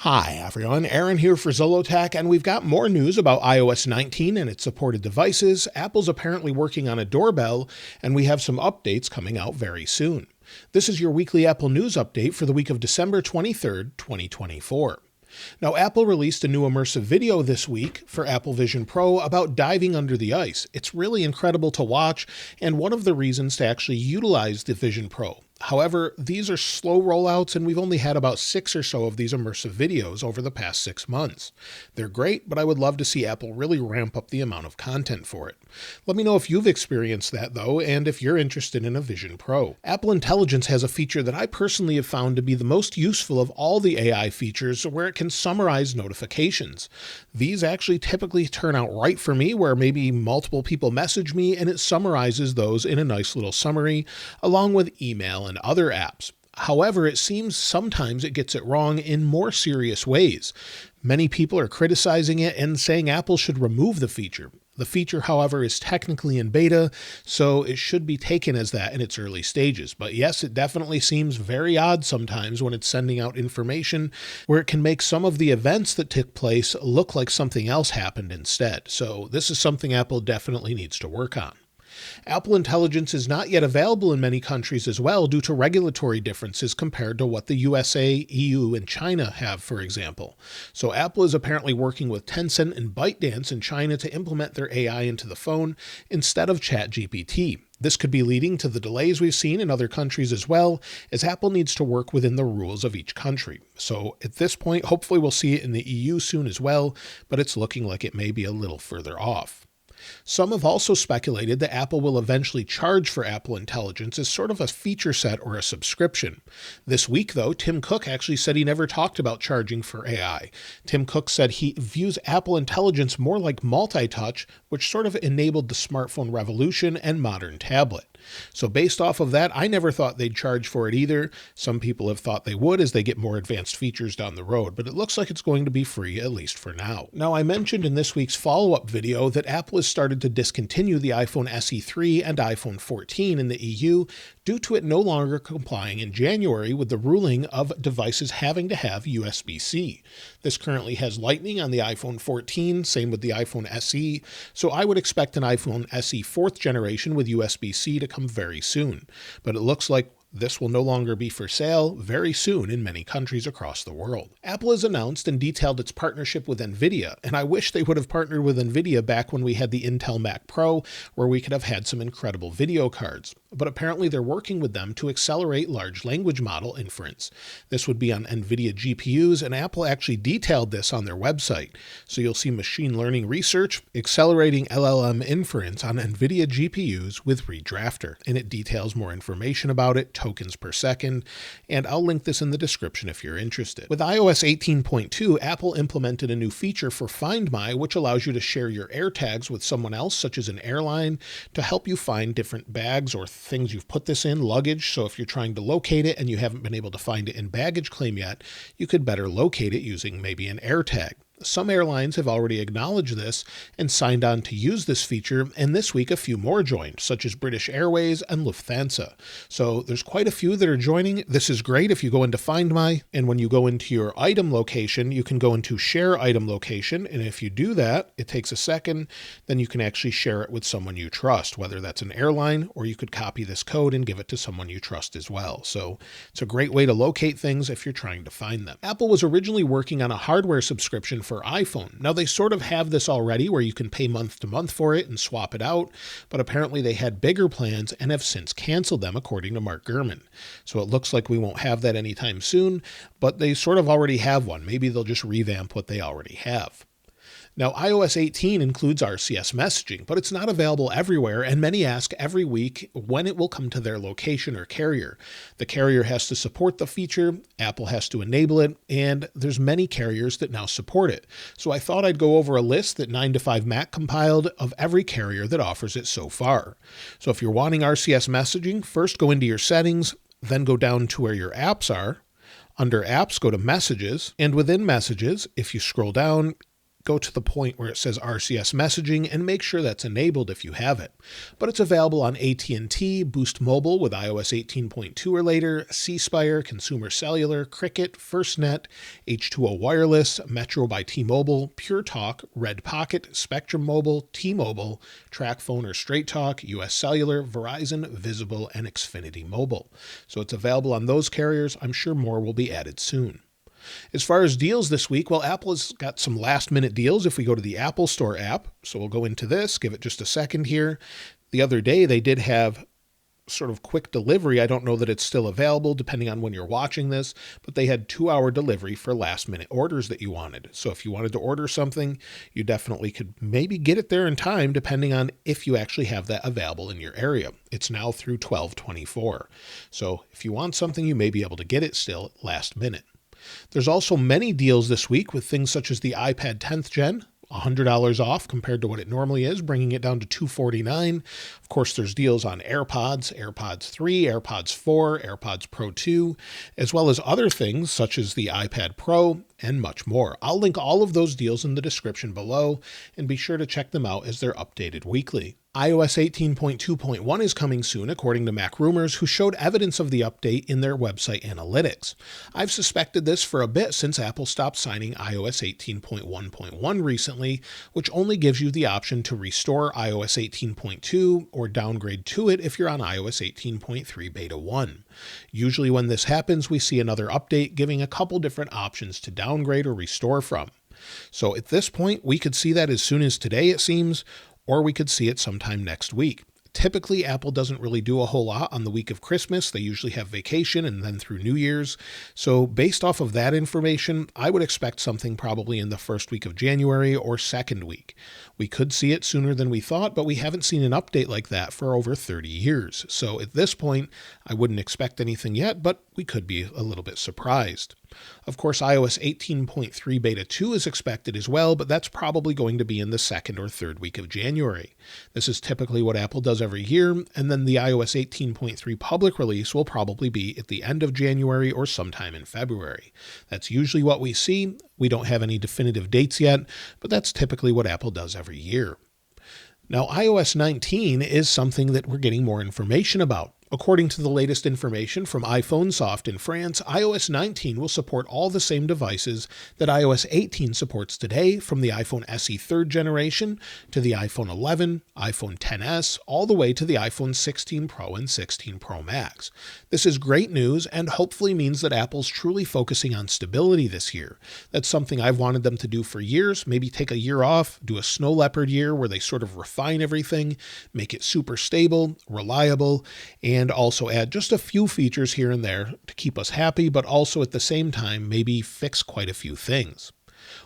Hi everyone, Aaron here for Zollotech, and we've got more news about iOS 19 and its supported devices. Apple's apparently working on a doorbell, and we have some updates coming out very soon. This is your weekly Apple News update for the week of December 23rd, 2024. Now, Apple released a new immersive video this week for Apple Vision Pro about diving under the ice. It's really incredible to watch, and one of the reasons to actually utilize the Vision Pro. However, these are slow rollouts, and we've only had about 6 or so of these immersive videos over the past 6 months. They're great, but I would love to see Apple really ramp up the amount of content for it. Let me know if you've experienced that, though, and if you're interested in a Vision Pro. Apple Intelligence has a feature that I personally have found to be the most useful of all the AI features, where it can summarize notifications. These actually typically turn out right for me, where maybe multiple people message me, and it summarizes those in a nice little summary, along with email and other apps. However, it seems sometimes it gets it wrong in more serious ways. Many people are criticizing it and saying Apple should remove the feature. The feature, however, is technically in beta, so it should be taken as that in its early stages. But yes, it definitely seems very odd sometimes when it's sending out information where it can make some of the events that took place look like something else happened instead. So this is something Apple definitely needs to work on. Apple Intelligence is not yet available in many countries as well due to regulatory differences compared to what the USA, EU, and China have, for example. So Apple is apparently working with Tencent and ByteDance in China to implement their AI into the phone instead of ChatGPT. This could be leading to the delays we've seen in other countries as well, as Apple needs to work within the rules of each country. So at this point, hopefully we'll see it in the EU soon as well, but it's looking like it may be a little further off. Some have also speculated that Apple will eventually charge for Apple Intelligence as sort of a feature set or a subscription. This week, though, Tim Cook actually said he never talked about charging for AI. Tim Cook said he views Apple Intelligence more like multi-touch, which sort of enabled the smartphone revolution and modern tablet. So based off of that, I never thought they'd charge for it either. Some people have thought they would as they get more advanced features down the road, but it looks like it's going to be free, at least for now. Now, I mentioned in this week's follow-up video that Apple has started to discontinue the iPhone SE 3 and iPhone 14 in the EU due to it no longer complying in January with the ruling of devices having to have USB-C. This currently has Lightning on the iPhone 14, same with the iPhone SE, so I would expect an iPhone SE 4th generation with USB-C to come very soon. But it looks like this will no longer be for sale very soon in many countries across the world. Apple has announced and detailed its partnership with NVIDIA, and I wish they would have partnered with NVIDIA back when we had the Intel Mac Pro, where we could have had some incredible video cards. But apparently they're working with them to accelerate large language model inference. This would be on NVIDIA GPUs, and Apple actually detailed this on their website. So you'll see machine learning research accelerating LLM inference on NVIDIA GPUs with Redrafter, and it details more information about it, tokens per second, and I'll link this in the description if you're interested. With iOS 18.2, Apple implemented a new feature for Find My, which allows you to share your AirTags with someone else, such as an airline, to help you find different bags or things you've put this in, luggage. So if you're trying to locate it and you haven't been able to find it in baggage claim yet, you could better locate it using maybe an AirTag. Some airlines have already acknowledged this and signed on to use this feature, and this week a few more joined, such as British Airways and Lufthansa. So there's quite a few that are joining. This is great if you go into Find My, and when you go into your item location, you can go into Share Item Location, and if you do that, it takes a second, then you can actually share it with someone you trust, whether that's an airline, or you could copy this code and give it to someone you trust as well. So it's a great way to locate things if you're trying to find them. Apple was originally working on a hardware subscription for iPhone. Now they sort of have this already where you can pay month to month for it and swap it out, but apparently they had bigger plans and have since canceled them according to Mark Gurman. So it looks like we won't have that anytime soon, but they sort of already have one. Maybe they'll just revamp what they already have. Now, iOS 18 includes RCS Messaging, but it's not available everywhere, and many ask every week when it will come to their location or carrier. The carrier has to support the feature, Apple has to enable it, and there's many carriers that now support it. So I thought I'd go over a list that 9to5Mac compiled of every carrier that offers it so far. So if you're wanting RCS Messaging, first go into your settings, then go down to where your apps are. Under Apps, go to Messages, and within Messages, if you scroll down, go to the point where it says RCS Messaging and make sure that's enabled if you have it. But it's available on AT&T, Boost Mobile with iOS 18.2 or later, C Spire, Consumer Cellular, Cricket, FirstNet, H2O Wireless, Metro by T-Mobile, Pure Talk, Red Pocket, Spectrum Mobile, T-Mobile, TracFone or Straight Talk, US Cellular, Verizon, Visible, and Xfinity Mobile. So it's available on those carriers. I'm sure more will be added soon. As far as deals this week, well, Apple has got some last-minute deals if we go to the Apple Store app. So we'll go into this, give it just a second here. The other day, they did have sort of quick delivery. I don't know that it's still available depending on when you're watching this, but they had 2-hour delivery for last-minute orders that you wanted. So if you wanted to order something, you definitely could maybe get it there in time depending on if you actually have that available in your area. It's now through 12/24. So if you want something, you may be able to get it still last minute. There's also many deals this week with things such as the iPad 10th Gen, $100 off compared to what it normally is, bringing it down to $249. Of course, there's deals on AirPods, AirPods 3, AirPods 4, AirPods Pro 2, as well as other things such as the iPad Pro and much more. I'll link all of those deals in the description below, and be sure to check them out as they're updated weekly. iOS 18.2.1 is coming soon, according to MacRumors, who showed evidence of the update in their website analytics. I've suspected this for a bit since Apple stopped signing iOS 18.1.1 recently, which only gives you the option to restore iOS 18.2 or downgrade to it if you're on iOS 18.3 Beta 1. Usually when this happens, we see another update giving a couple different options to downgrade or restore from. So at this point, we could see that as soon as today, it seems, or we could see it sometime next week. Typically, Apple doesn't really do a whole lot on the week of Christmas. They usually have vacation and then through New Year's. So based off of that information, I would expect something probably in the first week of January or second week. We could see it sooner than we thought, but we haven't seen an update like that for over 30 years. So at this point, I wouldn't expect anything yet, but we could be a little bit surprised. Of course, iOS 18.3 Beta 2 is expected as well, but that's probably going to be in the second or third week of January. This is typically what Apple does every year, and then the iOS 18.3 public release will probably be at the end of January or sometime in February. That's usually what we see. We don't have any definitive dates yet, but that's typically what Apple does every year. Now, iOS 19 is something that we're getting more information about. According to the latest information from iPhonesoft in France, iOS 19 will support all the same devices that iOS 18 supports today, from the iPhone SE 3rd generation to the iPhone 11, iPhone XS, all the way to the iPhone 16 Pro and 16 Pro Max. This is great news and hopefully means that Apple's truly focusing on stability this year. That's something I've wanted them to do for years, maybe take a year off, do a snow leopard year where they sort of refine everything, make it super stable, reliable, and also add just a few features here and there to keep us happy, but also at the same time maybe fix quite a few things.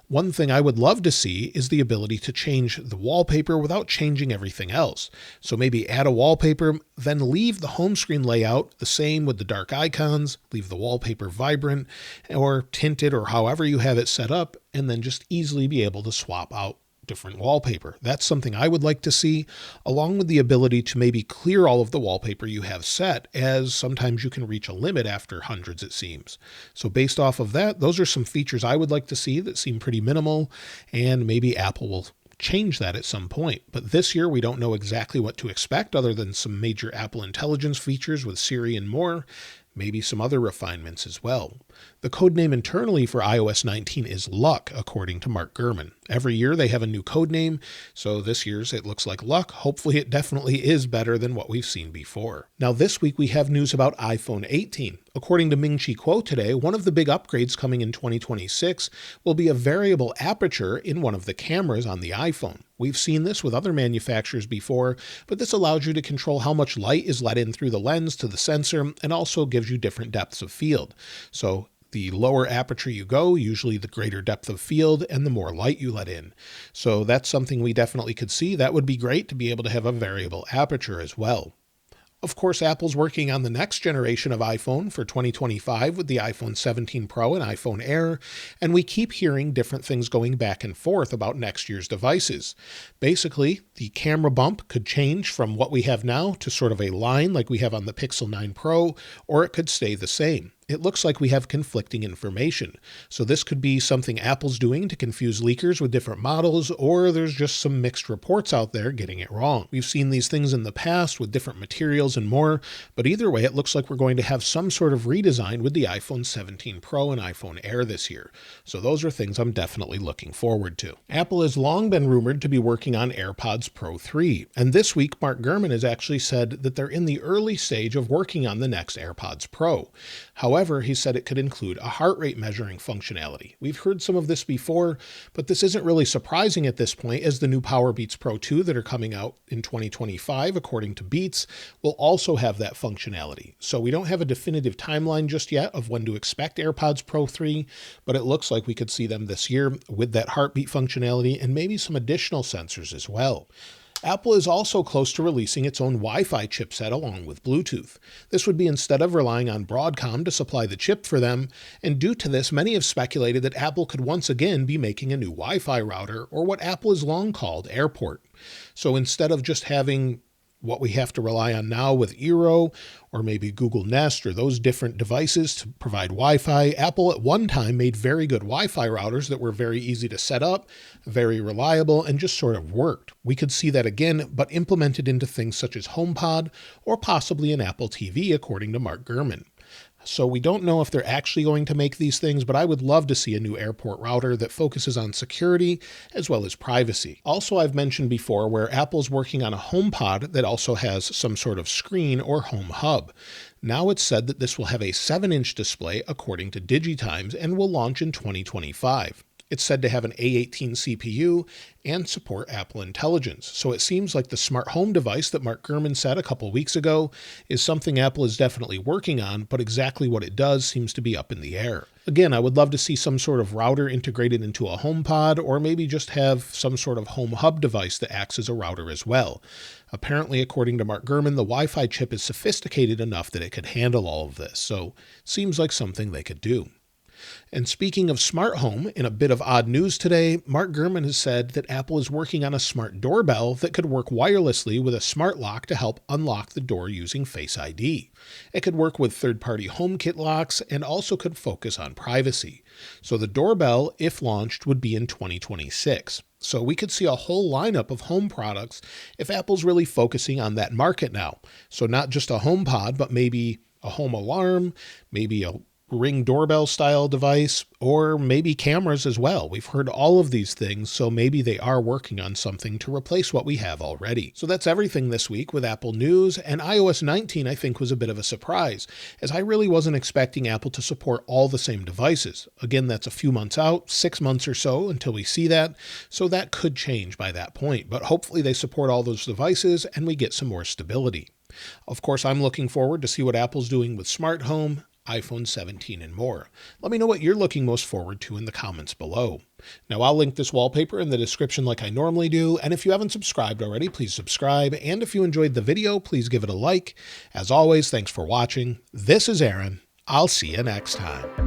One thing I would love to see is the ability to change the wallpaper without changing everything else. So maybe add a wallpaper, then leave the home screen layout the same with the dark icons, leave the wallpaper vibrant or tinted or however you have it set up, and then just easily be able to swap out different wallpaper. That's something I would like to see, along with the ability to maybe clear all of the wallpaper you have set, as sometimes you can reach a limit after hundreds, it seems. So based off of that, those are some features I would like to see that seem pretty minimal, and maybe Apple will change that at some point. But this year, we don't know exactly what to expect other than some major Apple Intelligence features with Siri and more. Maybe some other refinements as well. The codename internally for iOS 19 is Luck, according to Mark Gurman. Every year they have a new codename, so this year's it looks like Luck. Hopefully it definitely is better than what we've seen before. Now this week we have news about iPhone 18. According to Ming Chi Kuo today, one of the big upgrades coming in 2026 will be a variable aperture in one of the cameras on the iPhone. We've seen this with other manufacturers before, but this allows you to control how much light is let in through the lens to the sensor and also gives you different depths of field. So the lower aperture you go, usually the greater depth of field and the more light you let in. So that's something we definitely could see. That would be great to be able to have a variable aperture as well. Of course, Apple's working on the next generation of iPhone for 2025 with the iPhone 17 Pro and iPhone Air, and we keep hearing different things going back and forth about next year's devices. Basically, the camera bump could change from what we have now to sort of a line like we have on the Pixel 9 Pro, or it could stay the same. it looks like we have conflicting information. So this could be something Apple's doing to confuse leakers with different models, or there's just some mixed reports out there getting it wrong. We've seen these things in the past with different materials and more, but either way, it looks like we're going to have some sort of redesign with the iPhone 17 Pro and iPhone Air this year. So those are things I'm definitely looking forward to. Apple has long been rumored to be working on AirPods Pro 3, and this week Mark Gurman has actually said that they're in the early stage of working on the next AirPods Pro. However, he said it could include a heart rate measuring functionality. We've heard some of this before, but this isn't really surprising at this point, as the new Powerbeats Pro 2 that are coming out in 2025, according to Beats, will also have that functionality. So we don't have a definitive timeline just yet of when to expect AirPods Pro 3, but it looks like we could see them this year with that heartbeat functionality and maybe some additional sensors as well. Apple is also close to releasing its own Wi-Fi chipset along with Bluetooth. This would be instead of relying on Broadcom to supply the chip for them, and due to this, many have speculated that Apple could once again be making a new Wi-Fi router, or what Apple has long called AirPort. So instead of just having what we have to rely on now with Eero or maybe Google Nest or those different devices to provide Wi-Fi, Apple at one time made very good Wi-Fi routers that were very easy to set up, very reliable, and just sort of worked. We could see that again, but implemented into things such as HomePod or possibly an Apple TV, according to Mark Gurman. So we don't know if they're actually going to make these things, but I would love to see a new AirPort router that focuses on security as well as privacy. Also, I've mentioned before where Apple's working on a HomePod that also has some sort of screen or home hub. Now it's said that this will have a 7-inch display according to DigiTimes and will launch in 2025. It's said to have an A18 CPU and support Apple Intelligence. So it seems like the smart home device that Mark Gurman said a couple weeks ago is something Apple is definitely working on, but exactly what it does seems to be up in the air. Again, I would love to see some sort of router integrated into a HomePod, or maybe just have some sort of home hub device that acts as a router as well. Apparently, according to Mark Gurman, the Wi-Fi chip is sophisticated enough that it could handle all of this. So seems like something they could do. And speaking of smart home, in a bit of odd news today, Mark Gurman has said that Apple is working on a smart doorbell that could work wirelessly with a smart lock to help unlock the door using Face ID. It could work with third-party HomeKit locks and also could focus on privacy. So the doorbell, if launched, would be in 2026. So we could see a whole lineup of home products if Apple's really focusing on that market now. So not just a HomePod, but maybe a home alarm, maybe a Ring doorbell style device, or maybe cameras as well. We've heard all of these things, so maybe they are working on something to replace what we have already. So that's everything this week with Apple news, and iOS 19 I think was a bit of a surprise, as I really wasn't expecting Apple to support all the same devices. Again, that's a few months out, 6 months or so until we see that, so that could change by that point, but hopefully they support all those devices and we get some more stability. Of course, I'm looking forward to see what Apple's doing with smart home, iPhone 17, and more. Let me know what you're looking most forward to in the comments below. Now, I'll link this wallpaper in the description like I normally do, and if you haven't subscribed already, please subscribe, and if you enjoyed the video, please give it a like. As always, thanks for watching. This is Aaron. I'll see you next time.